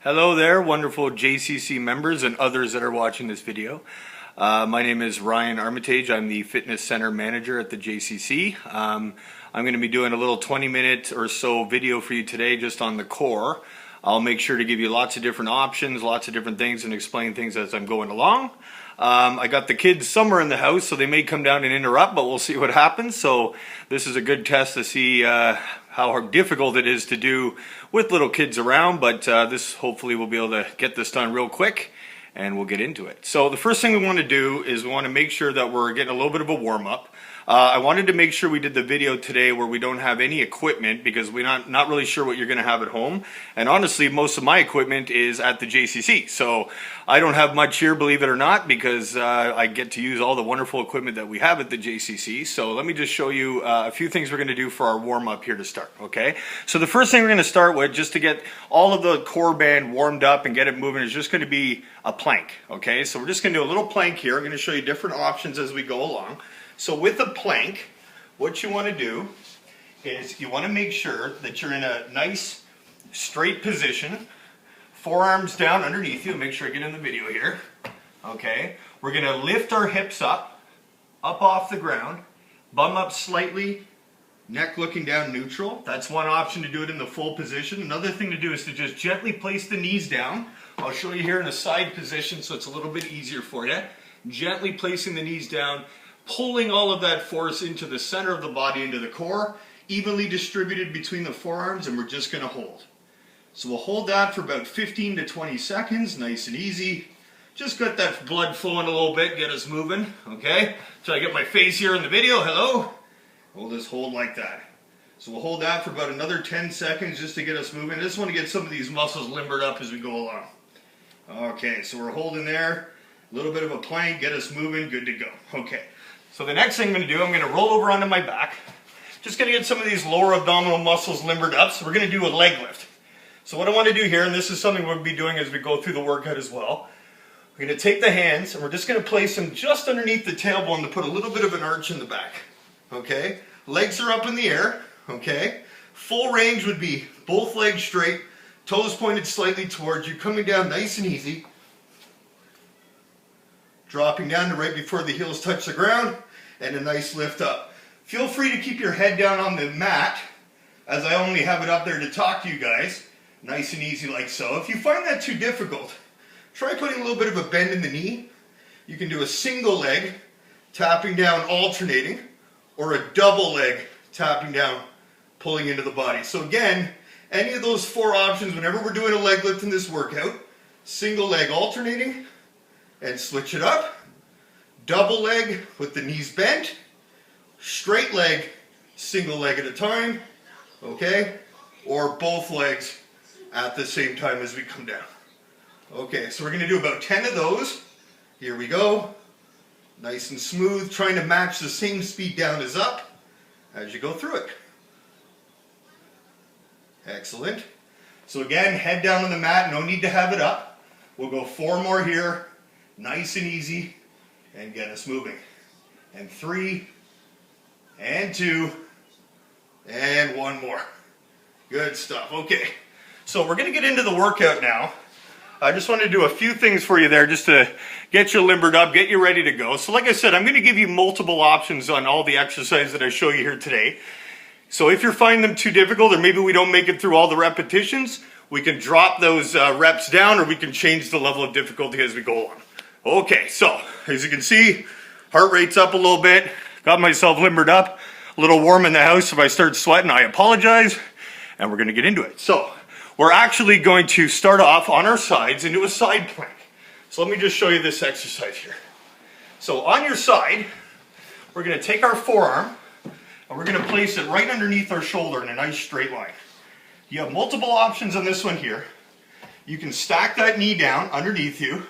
Hello there, wonderful JCC members and others that are watching this video. My name is Ryan Armitage. I'm the fitness center manager at the JCC. I'm going to be doing a little 20-minute or so video for you today just on the core. I'll make sure to give you lots of different options, lots of different things, and explain things as I'm going along. I got the kids somewhere in the house, so they may come down and interrupt, but we'll see what happens. So this is a good test to see how difficult it is to do with little kids around, but this hopefully we'll be able to get this done real quick and we'll get into it. So the first thing we want to do is we want to make sure that we're getting a little bit of a warm-up. I wanted to make sure we did the video today where we don't have any equipment because we're not really sure what you're going to have at home. And honestly, most of my equipment is at the JCC. So I don't have much here, believe it or not, because I get to use all the wonderful equipment that we have at the JCC. So let me just show you a few things we're going to do for our warm-up here to start, okay? So the first thing we're going to start with, just to get all of the core band warmed up and get it moving, is just going to be a plank, okay? So we're just going to do a little plank here. I'm going to show you different options as we go along. So with a plank, what you want to do is you want to make sure that you're in a nice straight position, forearms down underneath you. Make sure I get in the video here. Okay, we're going to lift our hips up off the ground, bum up slightly, neck looking down neutral. That's one option to do it in the full position. Another thing to do is to just gently place the knees down. I'll show you here in a side position so it's a little bit easier for you. Gently placing the knees down, pulling all of that force into the center of the body, into the core, evenly distributed between the forearms, and we're just going to hold. So we'll hold that for about 15 to 20 seconds, nice and easy. Just get that blood flowing a little bit, get us moving, okay? So I get my face here in the video, hello? We'll just hold like that. So we'll hold that for about another 10 seconds just to get us moving. I just want to get some of these muscles limbered up as we go along. Okay, so we're holding there, a little bit of a plank, get us moving, good to go. Okay. So the next thing I'm going to do, I'm going to roll over onto my back. Just going to get some of these lower abdominal muscles limbered up. So we're going to do a leg lift. So what I want to do here, and this is something we'll be doing as we go through the workout as well. We're going to take the hands and we're just going to place them just underneath the tailbone to put a little bit of an arch in the back. Okay? Legs are up in the air. Okay? Full range would be both legs straight, toes pointed slightly towards you, coming down nice and easy. Dropping down to right before the heels touch the ground, and a nice lift up. Feel free to keep your head down on the mat, as I only have it up there to talk to you guys. Nice and easy like so. If you find that too difficult, try putting a little bit of a bend in the knee. You can do a single leg, tapping down, alternating, or a double leg, tapping down, pulling into the body. So again, any of those four options, whenever we're doing a leg lift in this workout, single leg alternating, and switch it up. Double leg with the knees bent. Straight leg, single leg at a time. Okay? Or both legs at the same time as we come down. Okay, so we're going to do about 10 of those. Here we go. Nice and smooth, trying to match the same speed down as up as you go through it. Excellent. So again, head down on the mat, no need to have it up. We'll go 4 more here. Nice and easy, and get us moving. And 3, and 2, and 1 more. Good stuff. Okay, so we're going to get into the workout now. I just wanted to do a few things for you there just to get you limbered up, get you ready to go. So like I said, I'm going to give you multiple options on all the exercises that I show you here today. So if you're finding them too difficult, or maybe we don't make it through all the repetitions, we can drop those reps down, or we can change the level of difficulty as we go along. Okay, so as you can see, heart rate's up a little bit. Got myself limbered up. A little warm in the house. If I start sweating, I apologize. And we're going to get into it. So we're actually going to start off on our sides and do a side plank. So let me just show you this exercise here. So on your side, we're going to take our forearm and we're going to place it right underneath our shoulder in a nice straight line. You have multiple options on this one here. You can stack that knee down underneath you,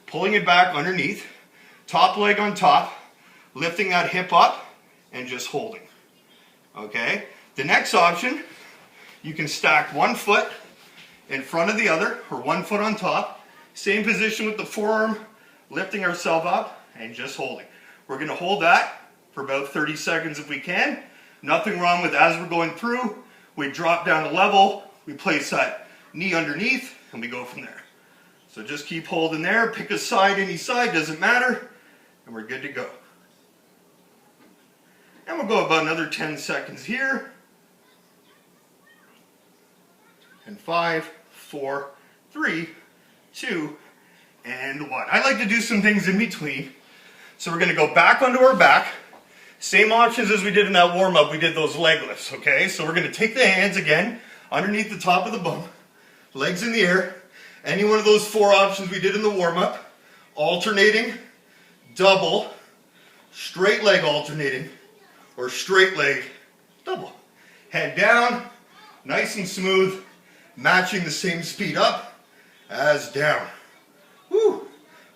pulling it back underneath, top leg on top, lifting that hip up, and just holding. Okay? The next option, you can stack one foot in front of the other, or one foot on top. Same position with the forearm, lifting ourselves up, and just holding. We're going to hold that for about 30 seconds if we can. Nothing wrong with as we're going through, we drop down a level, we place that knee underneath, and we go from there. So just keep holding there, pick a side, any side, doesn't matter, and we're good to go. And we'll go about another 10 seconds here. And 5, 4, 3, 2, and 1. I like to do some things in between. So we're going to go back onto our back. Same options as we did in that warm-up. We did those leg lifts, okay? So we're going to take the hands again underneath the top of the bum, legs in the air. Any one of those 4 options we did in the warm-up. Alternating, double, straight leg alternating, or straight leg double. Head down, nice and smooth, matching the same speed up as down. Woo!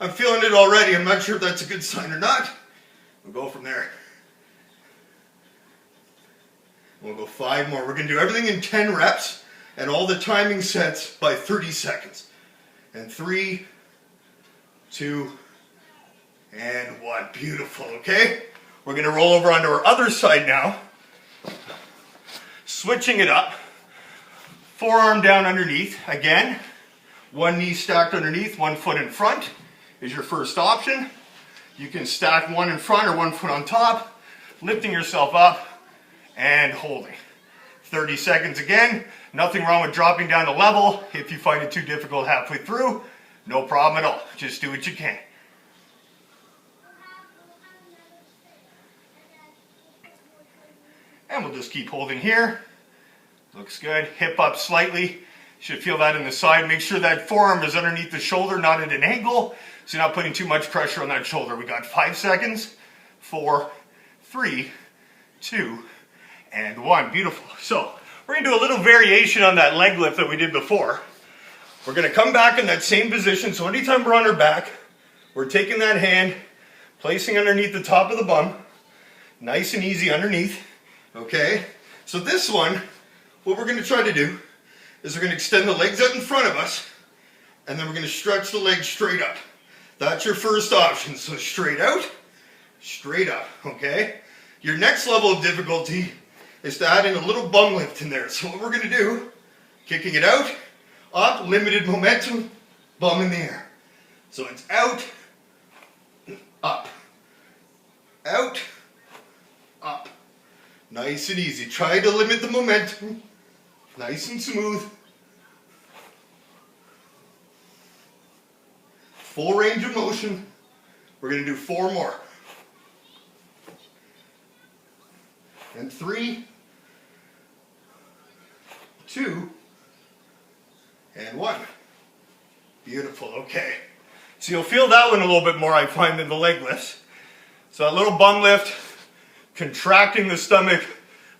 I'm feeling it already. I'm not sure if that's a good sign or not. We'll go from there. We'll go 5 more. We're going to do everything in 10 reps and all the timing sets by 30 seconds. And 3, 2, and 1. Beautiful, okay? We're going to roll over onto our other side now. Switching it up. Forearm down underneath. Again, one knee stacked underneath, 1 foot in front is your first option. You can stack one in front or 1 foot on top, lifting yourself up and holding. 30 seconds again. Nothing wrong with dropping down to level. If you find it too difficult halfway through, no problem at all. Just do what you can. And we'll just keep holding here. Looks good. Hip up slightly. Should feel that in the side. Make sure that forearm is underneath the shoulder, not at an angle, so you're not putting too much pressure on that shoulder. We got 5 seconds. 4, 3, 2, and 1. Beautiful. So we're going to do a little variation on that leg lift that we did before. We're going to come back in that same position. So anytime we're on our back, we're taking that hand, placing underneath the top of the bum. Nice and easy underneath. Okay? So this one, what we're going to try to do is we're going to extend the legs out in front of us, and then we're going to stretch the legs straight up. That's your first option. So straight out, straight up. Okay? Your next level of difficulty is to add in a little bum lift in there. So what we're going to do, kicking it out, up, limited momentum, bum in the air. So it's out, up, out, up. Nice and easy. Try to limit the momentum. Nice and smooth. Full range of motion. We're going to do 4 more. And 3, 2, and 1. Beautiful. Okay. So you'll feel that one a little bit more, I find, than the leg lifts. So a little bum lift, contracting the stomach,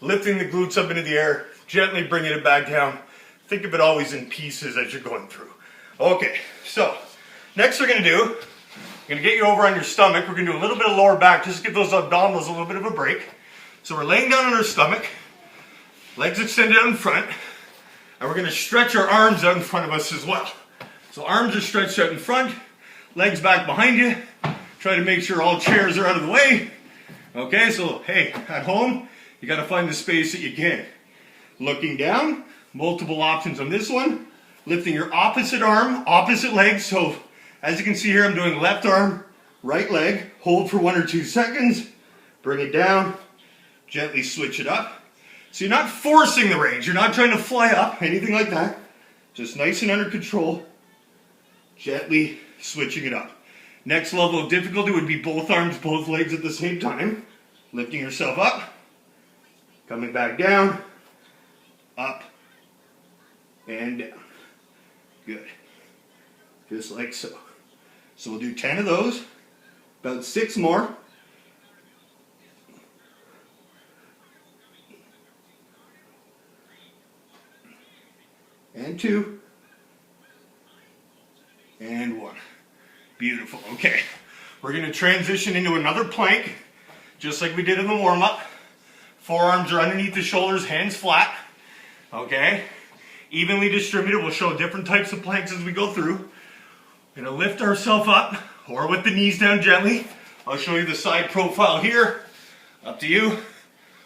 lifting the glutes up into the air, gently bringing it back down. Think of it always in pieces as you're going through. Okay, so next we're going to do, we're going to get you over on your stomach. We're going to do a little bit of lower back, just to give those abdominals a little bit of a break. So we're laying down on our stomach, legs extended out in front, and we're going to stretch our arms out in front of us as well. So arms are stretched out in front, legs back behind you. Try to make sure all chairs are out of the way. Okay, so hey, at home, you got to find the space that you can. Looking down, multiple options on this one. Lifting your opposite arm, opposite leg. So as you can see here, I'm doing left arm, right leg. Hold for 1 or 2 seconds. Bring it down. Gently switch it up. So you're not forcing the range. You're not trying to fly up, anything like that. Just nice and under control. Gently switching it up. Next level of difficulty would be both arms, both legs at the same time. Lifting yourself up. Coming back down. Up. And down. Good. Just like so. So we'll do 10 of those. About 6 more. And 2. And 1. Beautiful. Okay. We're going to transition into another plank, just like we did in the warm-up. Forearms are underneath the shoulders, hands flat. Okay. Evenly distributed. We'll show different types of planks as we go through. We're going to lift ourselves up, or with the knees down gently. I'll show you the side profile here. Up to you.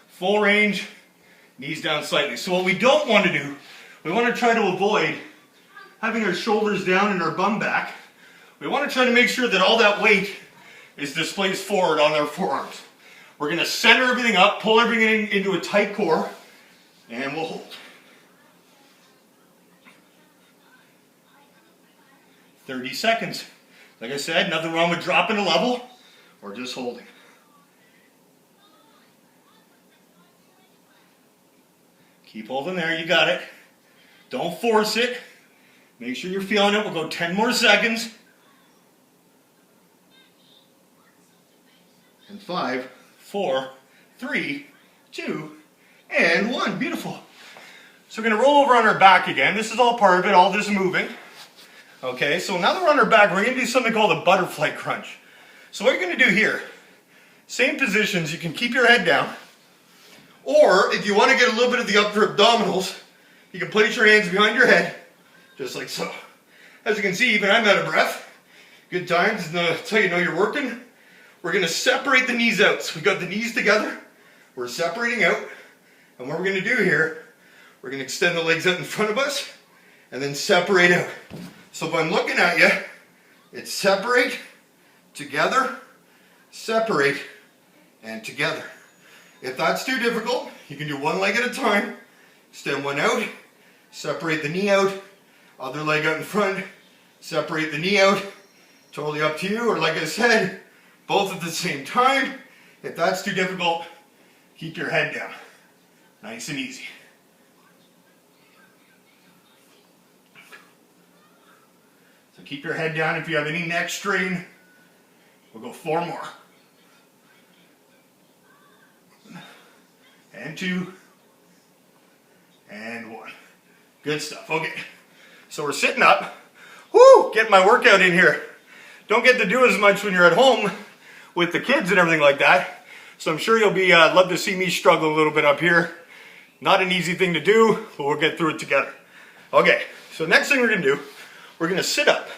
Full range, knees down slightly. So what we don't want to do, we want to try to avoid having our shoulders down and our bum back, we want to try to make sure that all that weight is displaced forward on our forearms. We're going to center everything up, pull everything into a tight core, and we'll hold. 30 seconds. Like I said, nothing wrong with dropping a level or just holding. Keep holding there, you got it. Don't force it. Make sure you're feeling it. We'll go 10 more seconds. And 5, 4, 3, 2, and 1. Beautiful. So we're going to roll over on our back again. This is all part of it, all this moving. Okay, so now that we're on our back, we're going to do something called a butterfly crunch. So what you're going to do here, same positions, you can keep your head down. Or if you want to get a little bit of the upper abdominals, you can place your hands behind your head, just like so. As you can see, even I'm out of breath. Good times, that's how you know you're working. We're going to separate the knees out. So we got the knees together, we're separating out. And what we're going to do here, we're going to extend the legs out in front of us, and then separate out. So if I'm looking at you, it's separate, together, separate, and together. If that's too difficult, you can do one leg at a time. Extend one out, separate the knee out, other leg out in front, separate the knee out. Totally up to you, or like I said, both at the same time. If that's too difficult, keep your head down. Nice and easy. So keep your head down. If you have any neck strain, we'll go 4 more. And 2. And 1. Good stuff. Okay. So we're sitting up. Woo! Getting my workout in here. Don't get to do as much when you're at home with the kids and everything like that. So I'm sure you'll be love to see me struggle a little bit up here. Not an easy thing to do, but we'll get through it together. Okay. So next thing we're going to do, we're going to sit up.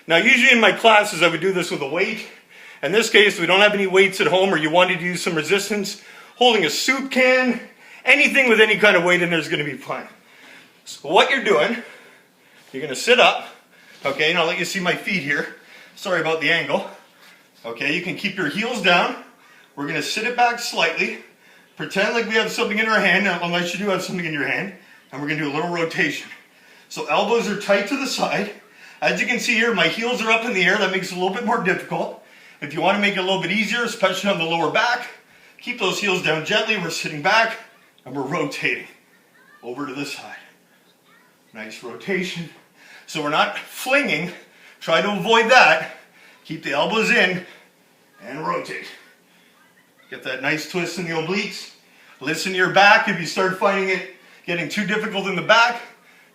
Now usually in my classes I would do this with a weight. In this case, we don't have any weights at home, or you wanted to use some resistance, holding a soup can, anything with any kind of weight in there is going to be fine. So what you're doing, you're going to sit up, okay, and I'll let you see my feet here. Sorry about the angle. Okay, you can keep your heels down. We're going to sit it back slightly. Pretend like we have something in our hand, unless you do have something in your hand, and we're going to do a little rotation. So elbows are tight to the side. As you can see here, my heels are up in the air. That makes it a little bit more difficult. If you want to make it a little bit easier, especially on the lower back, keep those heels down gently. We're sitting back and we're rotating over to the side. Nice rotation. So we're not flinging. Try to avoid that. Keep the elbows in and rotate. Get that nice twist in the obliques. Listen to your back. If you start finding it getting too difficult in the back,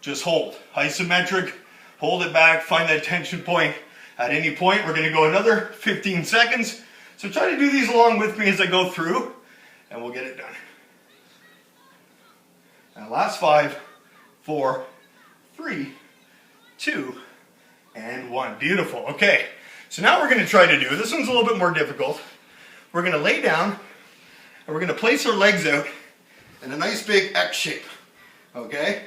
just hold. Isometric. Hold it back. Find that tension point. At any point, we're going to go another 15 seconds. So try to do these along with me as I go through, and we'll get it done. And last 5, 4, 3, 2, and 1. Beautiful. Okay, so now we're going to try to do, this one's a little bit more difficult. We're going to lay down, and we're going to place our legs out in a nice big X shape. Okay?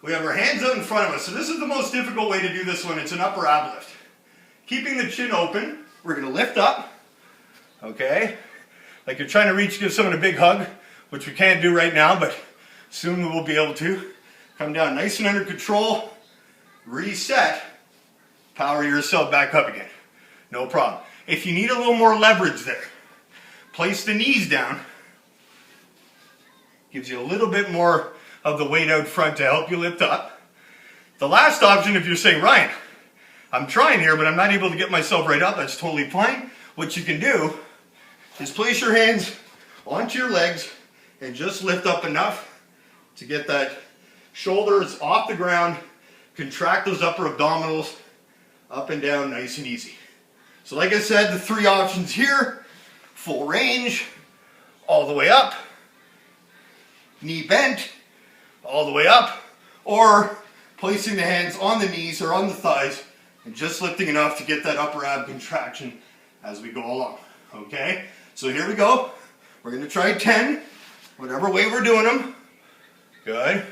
We have our hands out in front of us. So this is the most difficult way to do this one. It's an upper ab lift. Keeping the chin open, we're going to lift up, okay? Like you're trying to reach, give someone a big hug, which we can't do right now, but soon we will be able to. Come down nice and under control, reset, power yourself back up again. No problem. If you need a little more leverage there, place the knees down. Gives you a little bit more of the weight out front to help you lift up. The last option, if you're saying, Ryan, I'm trying here, but I'm not able to get myself right up. That's totally fine. What you can do is place your hands onto your legs and just lift up enough to get that shoulders off the ground. Contract those upper abdominals up and down nice and easy. So like I said, the 3 options here, full range, all the way up, knee bent, all the way up, or placing the hands on the knees or on the thighs and just lifting enough to get that upper ab contraction as we go along, okay? So here we go. We're going to try 10, whatever way we're doing them. Good.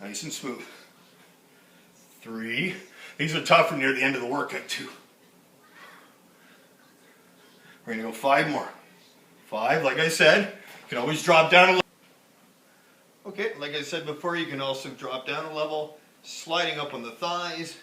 Nice and smooth. 3. These are tougher near the end of the workout too. We're going to go 5 more. 5, like I said, you can always drop down a level. Okay, like I said before, you can also drop down a level, sliding up on the thighs,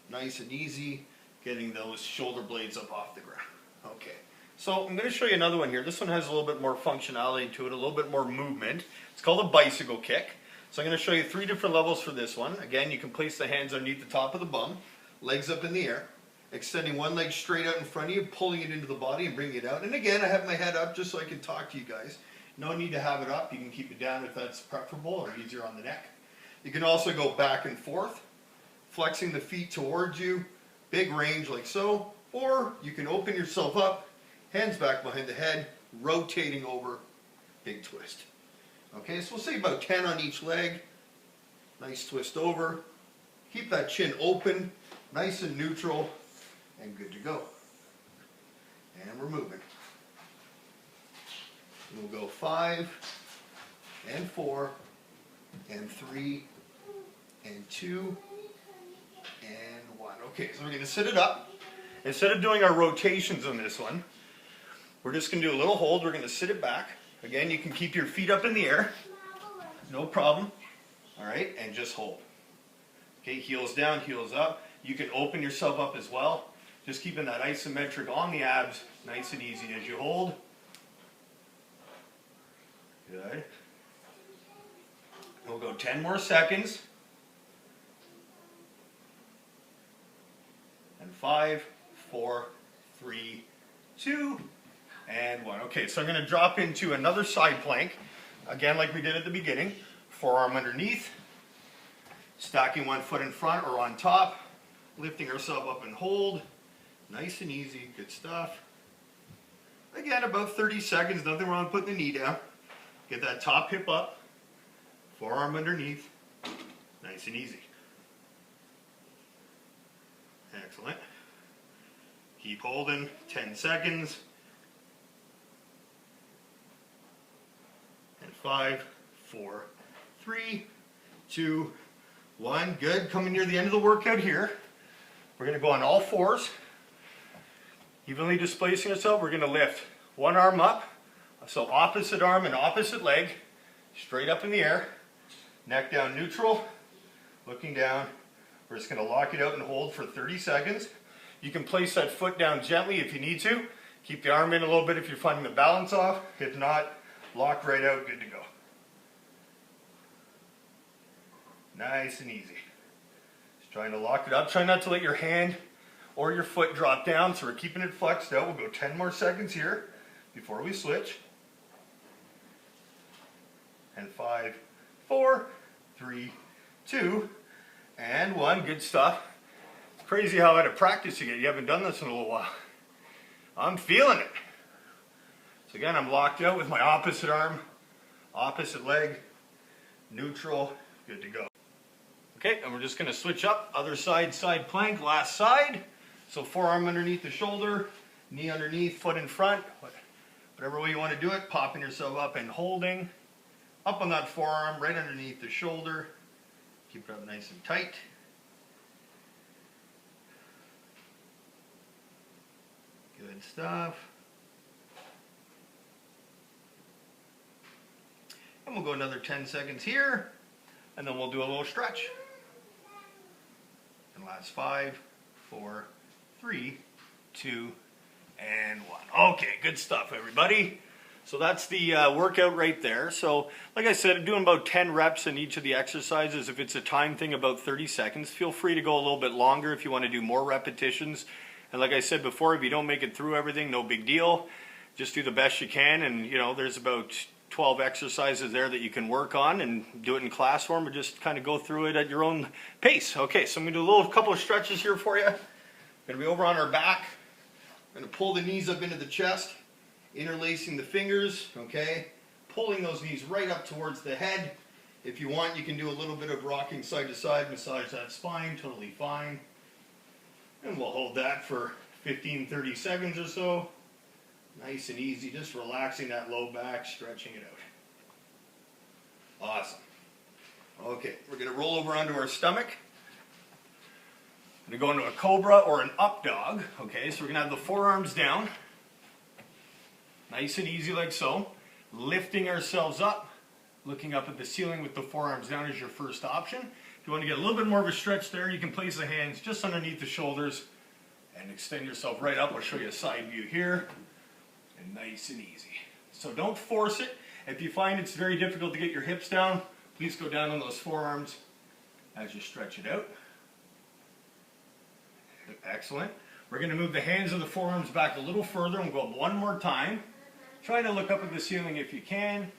nice and easy, getting those shoulder blades up off the ground. Okay, so I'm going to show you another one here. This one has a little bit more functionality to it, a little bit more movement. It's called a bicycle kick. So I'm going to show you 3 different levels for this one. Again, you can place the hands underneath the top of the bum, legs up in the air, extending one leg straight out in front of you, pulling it into the body and bringing it out. And again, I have my head up just so I can talk to you guys. No need to have it up. You can keep it down if that's preferable or easier on the neck. You can also go back and forth, flexing the feet towards you, big range like so, or you can open yourself up, hands back behind the head, rotating over, big twist. Okay, so we'll say about 10 on each leg. Nice twist over. Keep that chin open, nice and neutral, and good to go. And we're moving. We'll go 5, and 4, and 3, and 2, and 1. Okay, so we're going to sit it up. Instead of doing our rotations on this one, we're just going to do a little hold. We're going to sit it back. Again, you can keep your feet up in the air. No problem. All right, and just hold. Okay, heels down, heels up. You can open yourself up as well. Just keeping that isometric on the abs, nice and easy as you hold. Good. We'll go 10 more seconds. And 5, 4, 3, 2, and 1. Okay, so I'm going to drop into another side plank. Again, like we did at the beginning. Forearm underneath. Stacking one foot in front or on top. Lifting ourselves up and hold. Nice and easy. Good stuff. Again, about 30 seconds. Nothing wrong with putting the knee down. Get that top hip up. Forearm underneath. Nice and easy. Excellent. Keep holding. 10 seconds. And 5, 4, 3, 2, 1. Good. Coming near the end of the workout here. We're going to go on all fours. Evenly displacing ourselves. We're going to lift one arm up. So opposite arm and opposite leg. Straight up in the air. Neck down neutral. Looking down. We're just going to lock it out and hold for 30 seconds. You can place that foot down gently if you need to. Keep the arm in a little bit if you're finding the balance off. If not, lock right out. Good to go. Nice and easy. Just trying to lock it up. Try not to let your hand or your foot drop down. So we're keeping it flexed out. We'll go 10 more seconds here before we switch. And 5, 4, 3, 2, and 1. Good stuff. It's crazy how out of practice you get. You haven't done this in a little while. I'm feeling it. So again, I'm locked out with my opposite arm, opposite leg, neutral, good to go. Okay, and we're just going to switch up. Other side, side plank, last side. So forearm underneath the shoulder, knee underneath, foot in front. Whatever way you want to do it, popping yourself up and holding. Up on that forearm, right underneath the shoulder. Keep it up nice and tight. Good stuff. And we'll go another 10 seconds here, and then we'll do a little stretch. And last 5, 4, 3, 2, and 1. Okay, good stuff, everybody. So that's the workout right there. So like I said, I'm doing about 10 reps in each of the exercises. If it's a time thing, about 30 seconds. Feel free to go a little bit longer if you want to do more repetitions. And like I said before, if you don't make it through everything, no big deal. Just do the best you can. And you know, there's about 12 exercises there that you can work on and do it in class form or just kind of go through it at your own pace. Okay, so I'm going to do a couple of stretches here for you. Going to be over on our back. Going to pull the knees up into the chest. Interlacing the fingers, okay? Pulling those knees right up towards the head. If you want, you can do a little bit of rocking side to side, massage that spine, totally fine. And we'll hold that for 15-30 seconds or so. Nice and easy, just relaxing that low back, stretching it out. Awesome. Okay. Okay, we're going to roll over onto our stomach. We're going to go into a cobra or an up dog. Okay, so we're going to have the forearms down. Nice and easy like so. Lifting ourselves up. Looking up at the ceiling with the forearms down is your first option. If you want to get a little bit more of a stretch there, you can place the hands just underneath the shoulders and extend yourself right up. I'll show you a side view here. And nice and easy. So don't force it. If you find it's very difficult to get your hips down, please go down on those forearms as you stretch it out. Excellent. We're going to move the hands of the forearms back a little further and go up one more time. Try to look up at the ceiling if you can.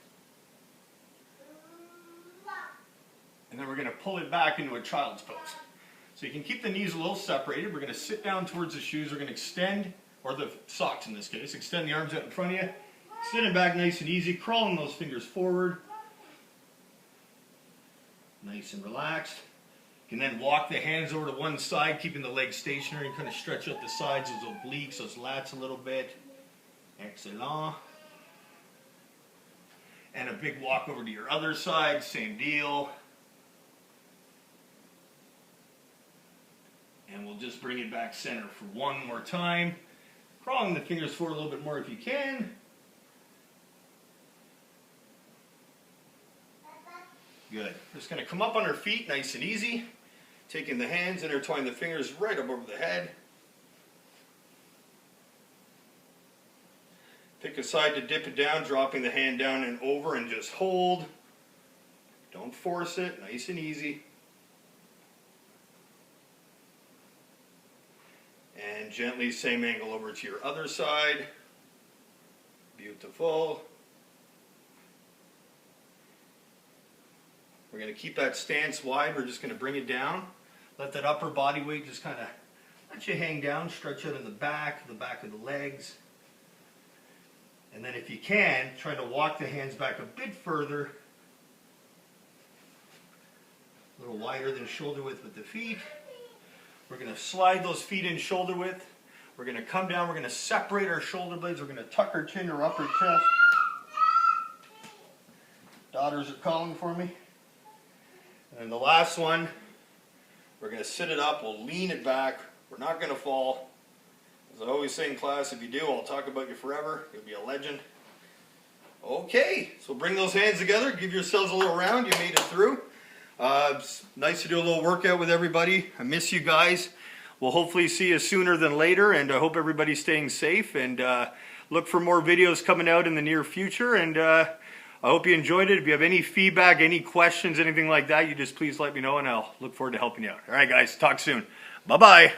And then we're going to pull it back into a child's pose. So you can keep the knees a little separated. We're going to sit down towards the shoes. We're going to extend, or the socks in this case, extend the arms out in front of you. Sitting back nice and easy, crawling those fingers forward. Nice and relaxed. You can then walk the hands over to one side, keeping the legs stationary, and kind of stretch out the sides, those obliques, those lats a little bit. Excellent. And a big walk over to your other side, same deal. And we'll just bring it back center for one more time. Crawling the fingers forward a little bit more if you can. Good. Just going to come up on our feet nice and easy. Taking the hands, intertwine the fingers right up over the head. Pick a side to dip it down, dropping the hand down and over, and just hold. Don't force it, nice and easy. And gently, same angle over to your other side. Beautiful. We're going to keep that stance wide. We're just going to bring it down. Let that upper body weight just kind of let you hang down. Stretch out in the back of the legs. And then if you can, try to walk the hands back a bit further. A little wider than shoulder width with the feet. We're going to slide those feet in shoulder width. We're going to come down. We're going to separate our shoulder blades. We're going to tuck our chin or upper chest. Daughters are calling for me. And the last one, we're going to sit it up. We'll lean it back. We're not going to fall. As I always say in class, if you do, I'll talk about you forever. You'll be a legend. Okay, so bring those hands together. Give yourselves a little round. You made it through. It's nice to do a little workout with everybody. I miss you guys. We'll hopefully see you sooner than later, and I hope everybody's staying safe. And look for more videos coming out in the near future. And I hope you enjoyed it. If you have any feedback, any questions, anything like that, you just please let me know, and I'll look forward to helping you out. All right, guys, talk soon. Bye-bye.